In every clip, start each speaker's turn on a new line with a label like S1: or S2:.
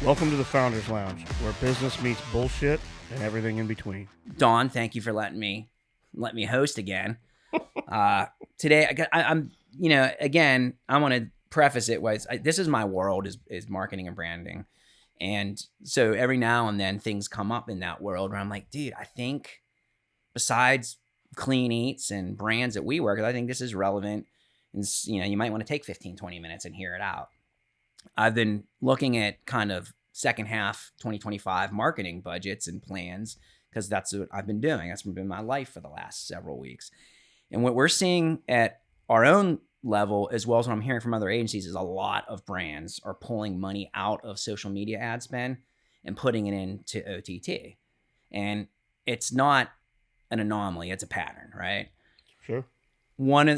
S1: Welcome to the Founders Lounge, where business meets bullshit and everything in between.
S2: Dawn, thank you for letting me host again. Today, I'm again, I want to preface it with this is my world is marketing and branding, and so every now and then things come up in that world where I'm like, dude, I think besides clean eats and brands that we work with, I think this is relevant, and you might want to take 15, 20 minutes and hear it out. I've been looking at kind of second half 2025 marketing budgets and plans because that's what I've been doing. That's been my life for the last several weeks. And what we're seeing at our own level, as well as what I'm hearing from other agencies, is a lot of brands are pulling money out of social media ad spend and putting it into OTT. And it's not an anomaly, it's a pattern, right?
S1: Sure.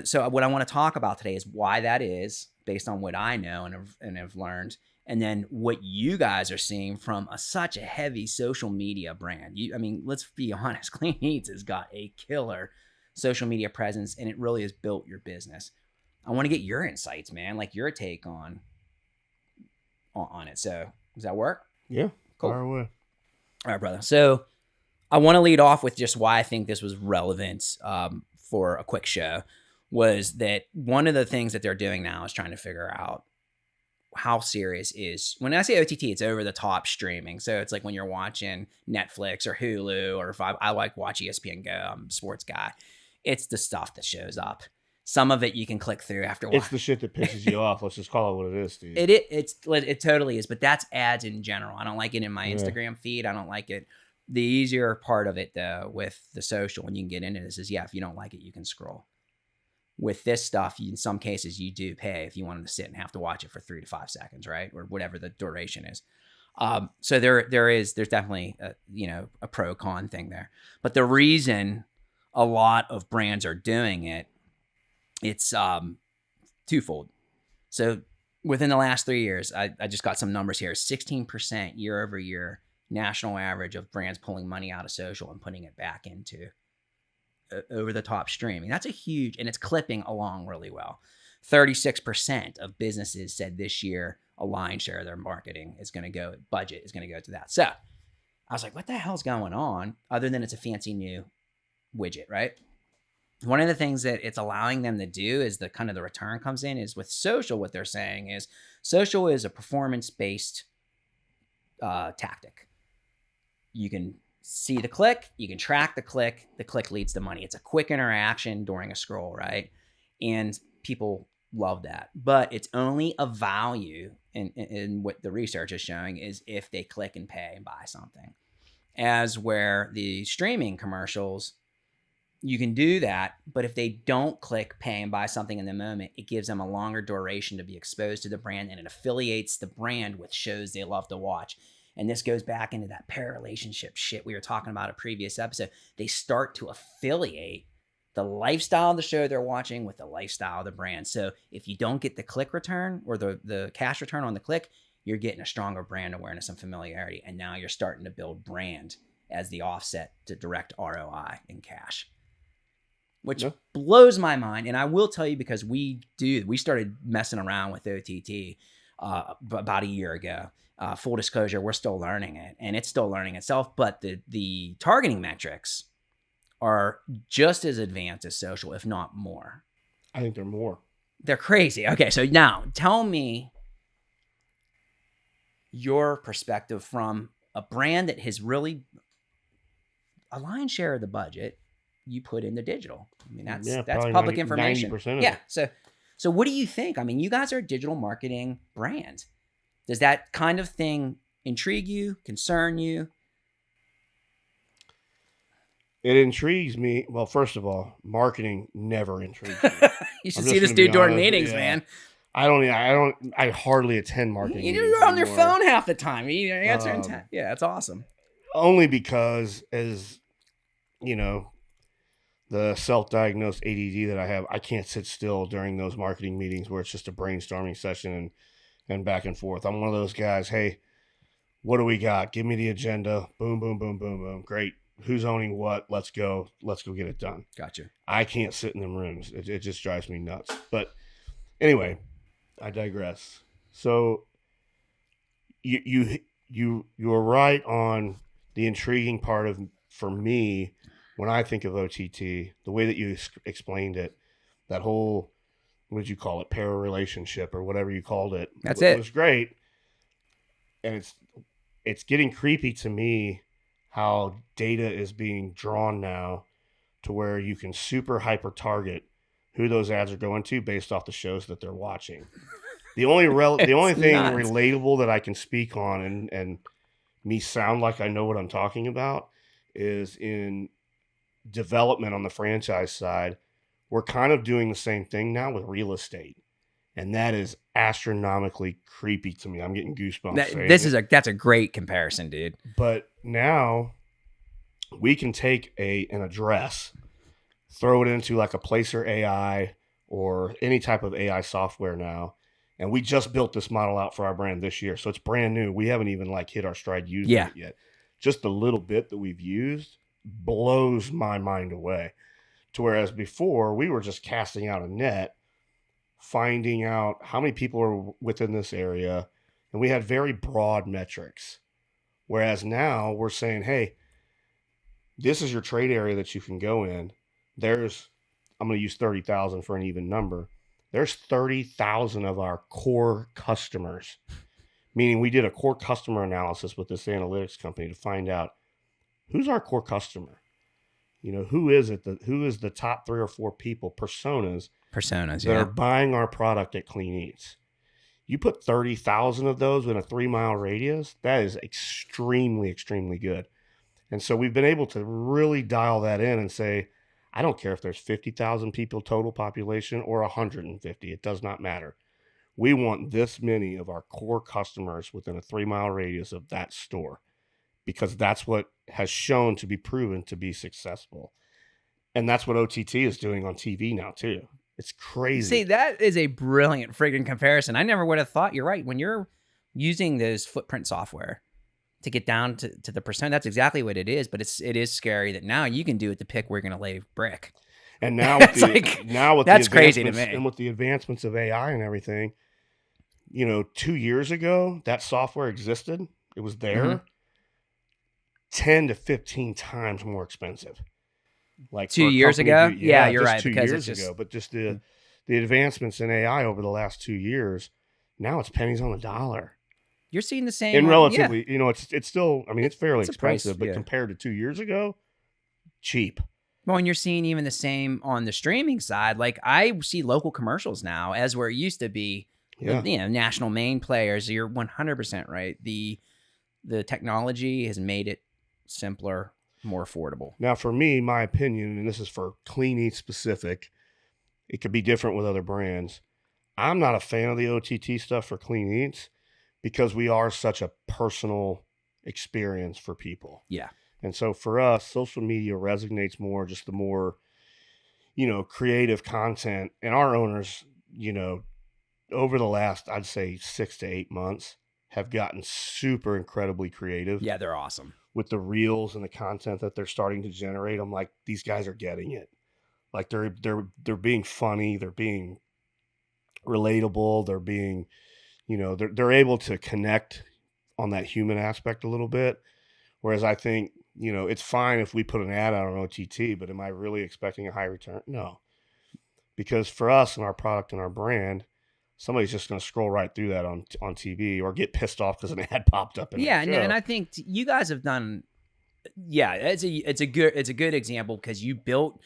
S2: So what I want to talk about today is why that is, based on what I know and have learned, and then what you guys are seeing from such a heavy social media brand. Let's be honest, Clean Eats has got a killer social media presence, and it really has built your business. I want to get your insights, man, like your take on it. So does that work?
S1: Yeah,
S2: cool.
S1: Fire away.
S2: All right, brother. So I want to lead off with just why I think this was relevant for a quick show. Was that one of the things that they're doing now is trying to figure out how serious is, when I say OTT, it's over the top streaming. So it's like when you're watching Netflix or Hulu, or if I like watch ESPN Go, I'm a sports guy. It's the stuff that shows up. Some of it you can click through after a while.
S1: It's the shit that pisses you off. Let's just call it what it is, dude.
S2: It totally is, but that's ads in general. I don't like it in my Instagram feed. I don't like it. The easier part of it though, with the social, when you can get into this is, if you don't like it, you can scroll. With this stuff, in some cases, you do pay if you wanted to sit and have to watch it for 3 to 5 seconds, right? Or whatever the duration is. So there's definitely a pro con thing there. But the reason a lot of brands are doing it's twofold. So within the last 3 years, I just got some numbers here: 16% year over year national average of brands pulling money out of social and putting it back into over the top streaming. That's a huge, and it's clipping along really well. 36% of businesses said this year a lion's share of their marketing budget is going to go to that. So I was like, what the hell's going on? Other than it's a fancy new widget, right? One of the things that it's allowing them to do is the return comes in is with social. What they're saying is social is a performance-based tactic. You can see the click, you can track the click leads to money. It's a quick interaction during a scroll, right? And people love that. But it's only a value in what the research is showing is if they click and pay and buy something. As where the streaming commercials, you can do that, but if they don't click, pay, and buy something in the moment, it gives them a longer duration to be exposed to the brand, and it affiliates the brand with shows they love to watch. And this goes back into that pair relationship shit we were talking about a previous episode. They start to affiliate the lifestyle of the show they're watching with the lifestyle of the brand. So if you don't get the click return or the cash return on the click, you're getting a stronger brand awareness and familiarity. And now you're starting to build brand as the offset to direct ROI in cash, which blows my mind. And I will tell you, because we started messing around with OTT about a year ago. Full disclosure, we're still learning it, and it's still learning itself. But the targeting metrics are just as advanced as social, if not more.
S1: I think they're more.
S2: They're crazy. Okay, so now tell me your perspective from a brand that has really a lion's share of the budget you put into digital. I mean, that's public information.
S1: 90% of
S2: it. So what do you think? I mean, you guys are a digital marketing brand. Does that kind of thing intrigue you, concern you?
S1: It intrigues me. Well, first of all, marketing never intrigues me.
S2: You should see this dude during meetings, man.
S1: I hardly attend marketing.
S2: You're on your phone half the time. You're answering. Yeah, that's awesome.
S1: Only because, as you know, the self-diagnosed ADD that I have, I can't sit still during those marketing meetings where it's just a brainstorming session and back and forth. I'm one of those guys. Hey, what do we got? Give me the agenda. Boom, boom, boom, boom, boom. Great. Who's owning what? Let's go get it done.
S2: Gotcha.
S1: I can't sit in them rooms. It just drives me nuts. But anyway, I digress. So you you're right on the intriguing part of for me when I think of OTT, the way that you explained it, that whole what did you call it, para relationship or whatever you called it,
S2: That's it.
S1: was great, and it's getting creepy to me how data is being drawn now to where you can super hyper target who those ads are going to based off the shows that they're watching. The only thing
S2: nuts.
S1: relatable that I can speak on and me sound like I know what I'm talking about is in development on the franchise side. We're kind of doing the same thing now with real estate. And that is astronomically creepy to me. I'm getting goosebumps saying
S2: That's a great comparison, dude.
S1: But now we can take an address, throw it into like a Placer AI or any type of AI software now, and we just built this model out for our brand this year. So it's brand new. We haven't even like hit our stride using it yet. Just the little bit that we've used blows my mind away. To whereas before we were just casting out a net, finding out how many people are within this area, and we had very broad metrics. Whereas now we're saying, hey, this is your trade area that you can go in. I'm going to use 30,000 for an even number. There's 30,000 of our core customers, meaning we did a core customer analysis with this analytics company to find out who's our core customer. Who is it? Who is the top 3 or 4 people, personas that are buying our product at Clean Eats? You put 30,000 of those in a 3-mile radius, that is extremely, extremely good. And so we've been able to really dial that in and say, I don't care if there's 50,000 people total population or 150. It does not matter. We want this many of our core customers within a 3-mile radius of that store because that's what has shown to be proven to be successful. And that's what OTT is doing on TV now too. It's crazy.
S2: See, that is a brilliant friggin' comparison. I never would have thought. You're right. When you're using those footprint software to get down to the percent, that's exactly what it is. But it is scary that now you can do it to pick where you're going to lay brick.
S1: And now with
S2: that's crazy to me.
S1: And with the advancements of AI and everything, 2 years ago that software existed. It was there. Mm-hmm. 10 to 15 times more expensive. Like
S2: 2 years ago? Yeah, you're right.
S1: 2 years ago. But just the advancements in AI over the last 2 years, now it's pennies on the dollar.
S2: You're seeing the same.
S1: And relatively, it's still, it's fairly expensive, but compared to 2 years ago, cheap.
S2: Well, and you're seeing even the same on the streaming side. Like I see local commercials now as where it used to be, national main players. You're 100% right. The technology has made it simpler, more affordable.
S1: Now, for me, my opinion, and this is for Clean Eats specific, it could be different with other brands. I'm not a fan of the OTT stuff for Clean Eats because we are such a personal experience for people.
S2: Yeah.
S1: And so for us, social media resonates more, just the more, creative content. And our owners, over the last, I'd say 6 to 8 months, have gotten super incredibly creative.
S2: Yeah, they're awesome.
S1: With the reels and the content that they're starting to generate, I'm like, these guys are getting it. Like they're being funny, they're being relatable, they're being, they're able to connect on that human aspect a little bit. Whereas I think, it's fine if we put an ad out on OTT, but am I really expecting a high return? No. Because for us and our product and our brand, somebody's just going to scroll right through that on TV or get pissed off because an ad popped up.
S2: And I think you guys have done. Yeah, it's a good example because you built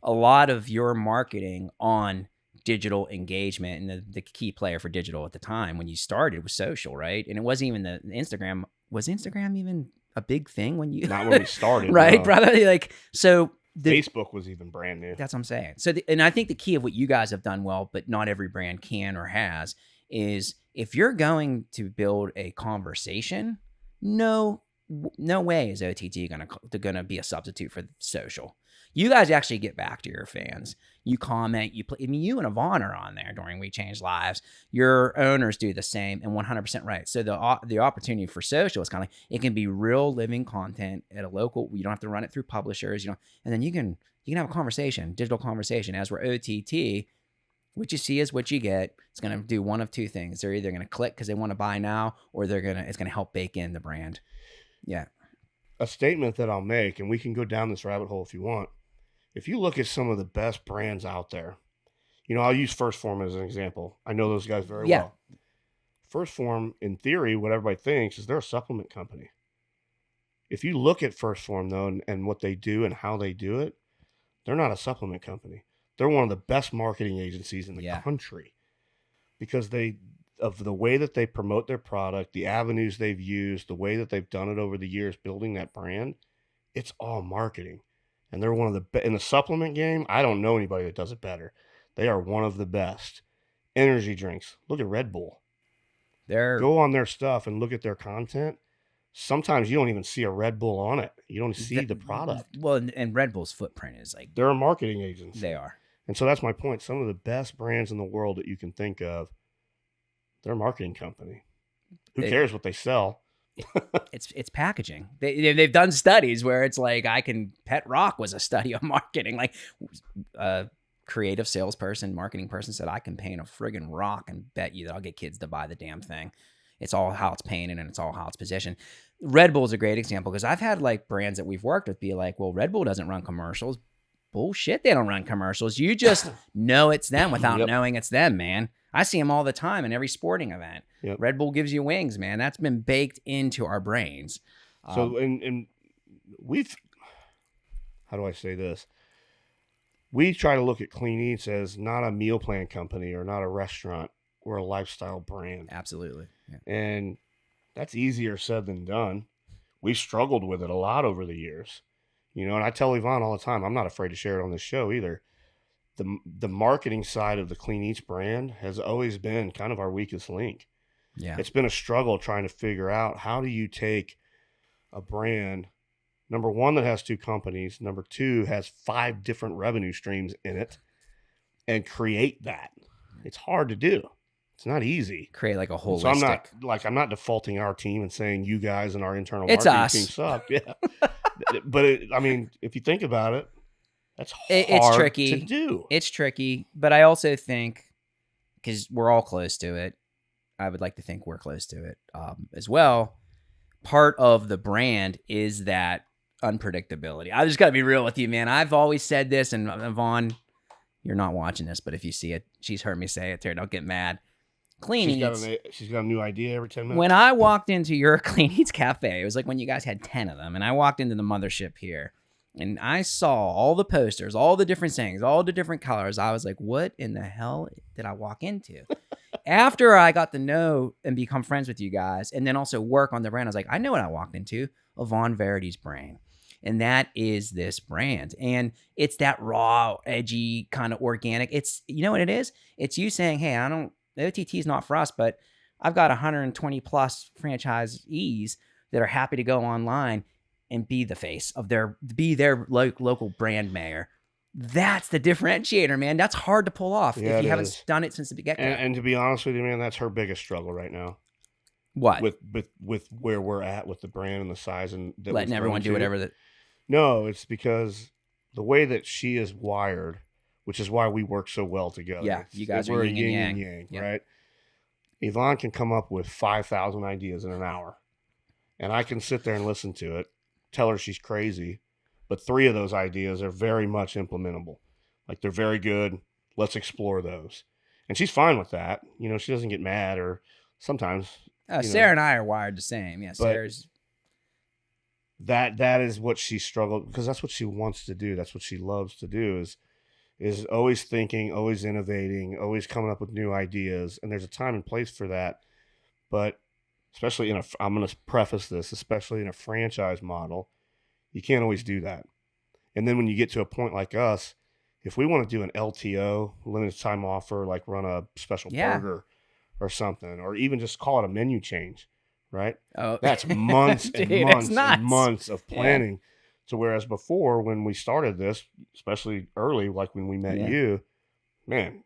S2: a lot of your marketing on digital engagement, and the key player for digital at the time when you started was social, right? And it wasn't even the Instagram. Was Instagram even a big thing when you?
S1: Not when we started,
S2: right,
S1: no.
S2: brother? Like so.
S1: Facebook was even brand new.
S2: That's what I'm saying. So, and I think the key of what you guys have done well, but not every brand can or has, is if you're going to build a conversation, no way is OTT gonna be a substitute for social. You guys actually get back to your fans. You comment. You and Yvonne are on there during We Change Lives. Your owners do the same, and 100% right. So the opportunity for social is kind of like it can be real living content at a local. You don't have to run it through publishers, and then you can have a conversation, digital conversation. As we're OTT, What you see is what you get. It's going to do one of two things. They're either going to click because they want to buy now, or it's going to help bake in the brand. Yeah.
S1: A statement that I'll make, and we can go down this rabbit hole if you want. If you look at some of the best brands out there, I'll use First Form as an example. I know those guys very well. First Form, in theory, what everybody thinks is they're a supplement company. If you look at First Form, though, and what they do and how they do it, they're not a supplement company. They're one of the best marketing agencies in the country because of the way that they promote their product, the avenues they've used, the way that they've done it over the years, building that brand. It's all marketing. And they're one of in the supplement game, I don't know anybody that does it better. They are one of the best. Energy drinks. Look at Red Bull. Go on their stuff and look at their content. Sometimes you don't even see a Red Bull on it. You don't see the product.
S2: Well, and Red Bull's footprint is like...
S1: They're a marketing agency.
S2: They are.
S1: And so that's my point. Some of the best brands in the world that you can think of, they're a marketing company. Who cares what they sell?
S2: It's packaging. They've done studies where it's like Pet Rock was a study of marketing. Like a creative salesperson, marketing person said, I can paint a friggin' rock and bet you that I'll get kids to buy the damn thing. It's all how it's painted and it's all how it's positioned. Red Bull's a great example because I've had like brands that we've worked with be like, well, Red Bull doesn't run commercials. Bullshit, they don't run commercials. You just know it's them without knowing it's them, man. I see them all the time in every sporting event. Yep. Red Bull gives you wings, man. That's been baked into our brains.
S1: So, and how do I say this? We try to look at Clean Eats as not a meal plan company or not a restaurant. We're a lifestyle brand.
S2: Absolutely. Yeah.
S1: And that's easier said than done. We've struggled with it a lot over the years. And I tell Yvonne all the time, I'm not afraid to share it on this show either. The marketing side of the Clean Eats brand has always been kind of our weakest link.
S2: Yeah.
S1: It's been a struggle trying to figure out how do you take a brand, number one, that has two companies, number two, has 5 different revenue streams in it, and create that. It's hard to do. It's not easy.
S2: Create like a holistic.
S1: So I'm not defaulting our team and saying you guys and our internal
S2: marketing team
S1: suck. Yeah. But if you think about it, that's hard
S2: it's tricky
S1: to do.
S2: It's tricky, but I also think because we're all close to it, I would like to think we're close to it as well. Part of the brand is that unpredictability. I just got to be real with you, man. I've always said this, and Yvonne, you're not watching this, but if you see it, she's heard me say it to her. Don't get mad. Clean Eats.
S1: She's got a new idea every 10 minutes.
S2: When I walked into your Clean Eats cafe, it was like when you guys had 10 of them, and I walked into the mothership here, and I saw all the posters, all the different things, all the different colors. I was like, what in the hell did I walk into? After I got to know and become friends with you guys, and then also work on the brand, I was like, I know what I walked into. Yvonne Verity's brain. And that is this brand. And it's that raw, edgy, kind of organic. It's, you know what it is? It's you saying, hey, the OTT is not for us, but I've got 120 plus franchisees that are happy to go online and be the face of their local brand mayor. That's the differentiator, man. That's hard to pull off if you haven't done it since the get-go.
S1: And to be honest with you, man, that's her biggest struggle right now.
S2: What?
S1: With where we're at with the brand and the size and
S2: letting everyone do whatever that.
S1: No, it's because the way that she is wired, which is why we work so well together.
S2: Yeah, you guys are yin and
S1: yang, right? Yvonne can come up with 5,000 ideas in an hour, and I can sit there and listen to it, tell her she's crazy, but 3 of those ideas are very much implementable. Like, they're very good. Let's explore those. And she's fine with that. She doesn't get mad or sometimes.
S2: Sarah and I are wired the same. Yeah, Sarah's.
S1: That is what she struggled, because that's what she wants to do. That's what she loves to do is always thinking, always innovating, always coming up with new ideas. And there's a time and place for that. But especially I'm going to preface this, especially in a franchise model, you can't always do that. And then when you get to a point like us, if we want to do an LTO, limited time offer, like run a special burger or something, or even just call it a menu change, right?
S2: Oh,
S1: that's months and months and months of planning. Yeah. So whereas before, when we started this, especially early, like when we met you, man,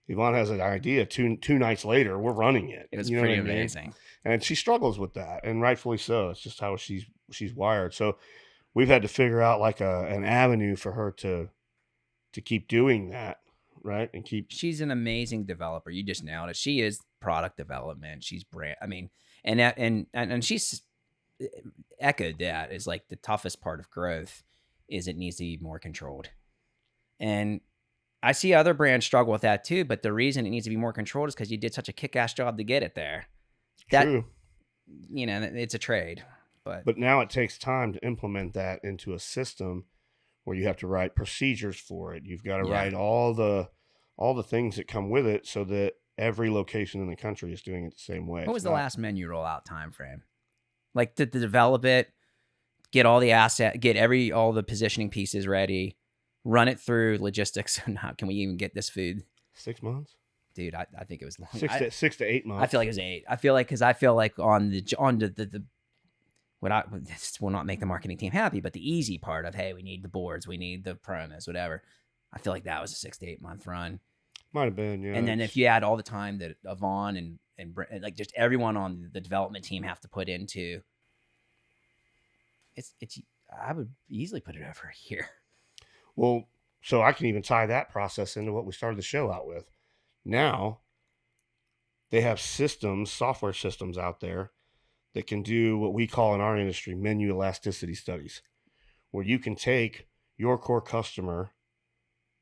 S1: Yvonne has an idea. Two nights later, we're running it.
S2: It was pretty amazing.
S1: And she struggles with that, and rightfully so. It's just how she's wired. So we've had to figure out like an avenue for her to keep doing that right? And keep.
S2: She's an amazing developer. You just nailed it. She is product development. She's brand. I mean, and she's echoed that is like the toughest part of growth is it needs to be more controlled. And I see other brands struggle with that too, but the reason it needs to be more controlled is because you did such a kick-ass job to get it there. That,
S1: True.
S2: you know, it's a trade.
S1: But now it takes time to implement that into a system where you have to write procedures for it. You've got to write all the things that come with it so that every location in the country is doing it the same way.
S2: What was the last menu rollout time frame? Like to develop it, get all the all the positioning pieces ready, run it through logistics. Now, can we even get this food?
S1: 6 months?
S2: Dude, I think it was long.
S1: 6 to 8 months.
S2: I feel like it was 8. I feel like on the this will not make the marketing team happy, but the easy part of, hey, we need the boards, we need the promos, whatever. I feel like that was a 6 to 8 month run.
S1: Might have been, yeah.
S2: And then if you add all the time that Yvonne and like just everyone on the development team have to put into, it's I would easily put it over a year.
S1: Well, so I can even tie that process into what we started the show out with. Now, they have software systems out there that can do what we call in our industry menu elasticity studies, where you can take your core customer,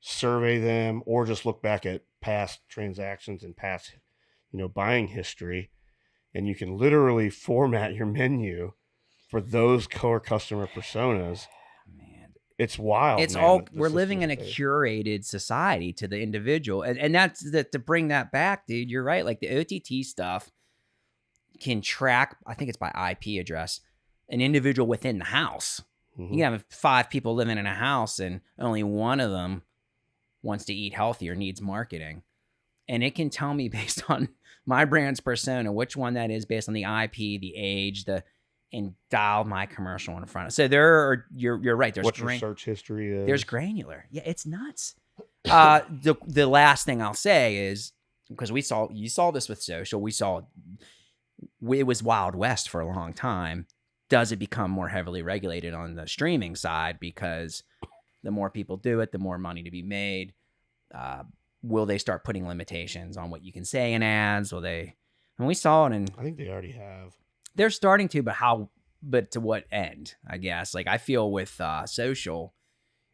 S1: survey them, or just look back at past transactions and past, buying history, and you can literally format your menu for those core customer personas.
S2: Man,
S1: it's wild.
S2: It's all we're living in a curated society to the individual, and that's to bring that back, dude. You're right. Like the OTT stuff can track, I think it's by IP address, an individual within the house. Mm-hmm. You can have 5 people living in a house, and only one of them wants to eat healthy or needs marketing. And it can tell me based on my brand's persona, which one that is based on the IP, the age, and dial my commercial in front of. So you're right. There's
S1: what your search history is.
S2: There's granular. Yeah, it's nuts. The last thing I'll say is, because you saw this with social, it was Wild West for a long time. Does it become more heavily regulated on the streaming side because the more people do it, the more money to be made? Will they start putting limitations on what you can say in ads? Will they? And we saw it, and
S1: I think they already have.
S2: They're starting to, but to what end? I guess. Like I feel with social,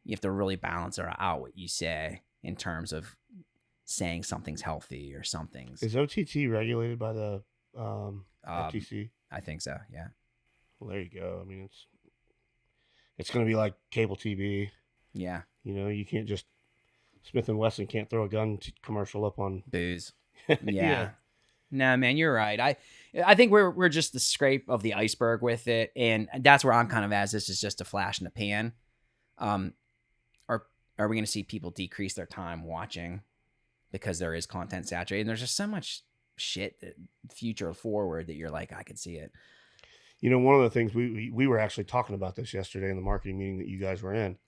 S2: you have to really balance out what you say in terms of saying something's healthy or something's.
S1: Is OTT regulated by the FTC?
S2: I think so. Yeah.
S1: Well, there you go. I mean, it's going to be like cable TV.
S2: Yeah.
S1: You can't just Smith & Wesson can't throw a gun commercial up on
S2: booze. Yeah. No, man, you're right. I think we're just the scrape of the iceberg with it, and that's where I'm kind of as this is just a flash in the pan. Are we going to see people decrease their time watching because there is content saturated? And there's just so much shit that future forward that you're like, I could see it.
S1: One of the things we were actually talking about this yesterday in the marketing meeting that you guys were in,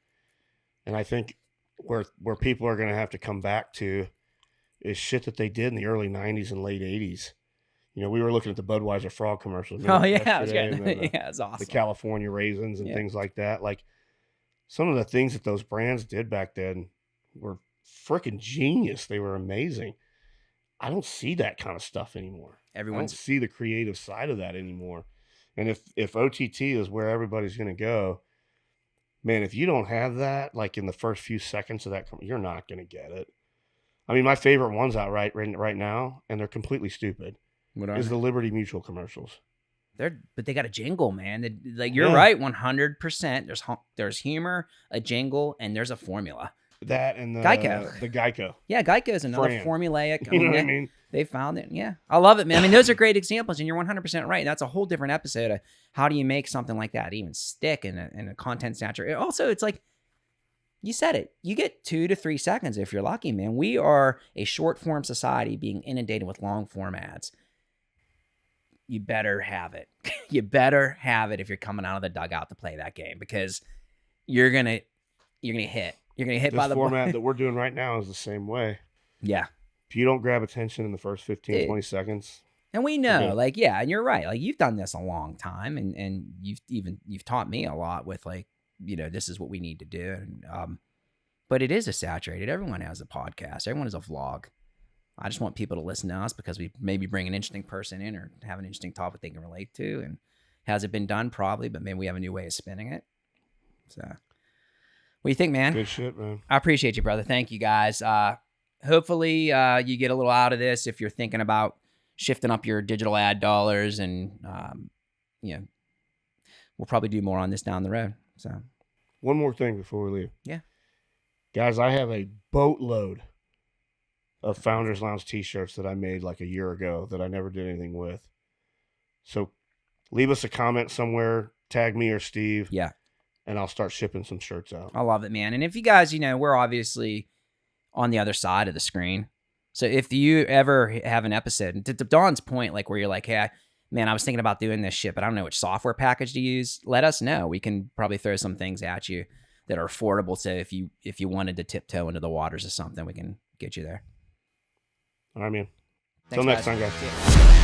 S1: and I think where people are going to have to come back to is shit that they did in the early 90s and late 80s. We were looking at the Budweiser frog commercials.
S2: Oh, yeah. It's awesome.
S1: The California raisins and things like that. Like, some of the things that those brands did back then were freaking genius. They were amazing. I don't see that kind of stuff anymore. I don't see the creative side of that anymore. And if OTT is where everybody's going to go, man, if you don't have that, like in the first few seconds of that, you're not going to get it. I mean, my favorite ones out right now, and they're completely stupid, is the Liberty Mutual commercials.
S2: But they got a jingle, man. You're right, 100%. There's humor, a jingle, and there's a formula.
S1: That and the Geico.
S2: Yeah, Geico is another formulaic.
S1: You know what I mean?
S2: They found it. Yeah, I love it, man. I mean, those are great examples, and you're 100% right. That's a whole different episode of how do you make something like that even stick in a content saturated. Also, it's like, you said it. You get 2 to 3 seconds if you're lucky, man. We are a short form society being inundated with long form ads. You better have it. You better have it if you're coming out of the dugout to play that game, because you're gonna hit. You're gonna hit by the
S1: format that we're doing right now is the same way.
S2: Yeah.
S1: If you don't grab attention in the first 15, 20 seconds.
S2: And we know, and you're right. Like, you've done this a long time, and you've taught me a lot with, like, this is what we need to do. And But it is a saturated. Everyone has a podcast. Everyone has a vlog. I just want people to listen to us because we maybe bring an interesting person in or have an interesting topic they can relate to. And has it been done? Probably, but maybe we have a new way of spinning it. So, what do you think, man?
S1: Good shit, man.
S2: I appreciate you, brother. Thank you, guys. Hopefully, you get a little out of this if you're thinking about shifting up your digital ad dollars, and we'll probably do more on this down the road. So,
S1: one more thing before we leave.
S2: Yeah,
S1: guys, I have a boatload of Founders Lounge t-shirts that I made like a year ago that I never did anything with. So leave us a comment somewhere, tag me or Steve.
S2: Yeah.
S1: And I'll start shipping some shirts out.
S2: I love it, man. And if you guys, we're obviously on the other side of the screen. So if you ever have an episode, and to Don's point, like where you're like, hey, I was thinking about doing this shit, but I don't know which software package to use, let us know. We can probably throw some things at you that are affordable. So if you wanted to tiptoe into the waters of something, we can get you there.
S1: All right, man.
S2: Thanks,
S1: Till next
S2: guys.
S1: time, guys.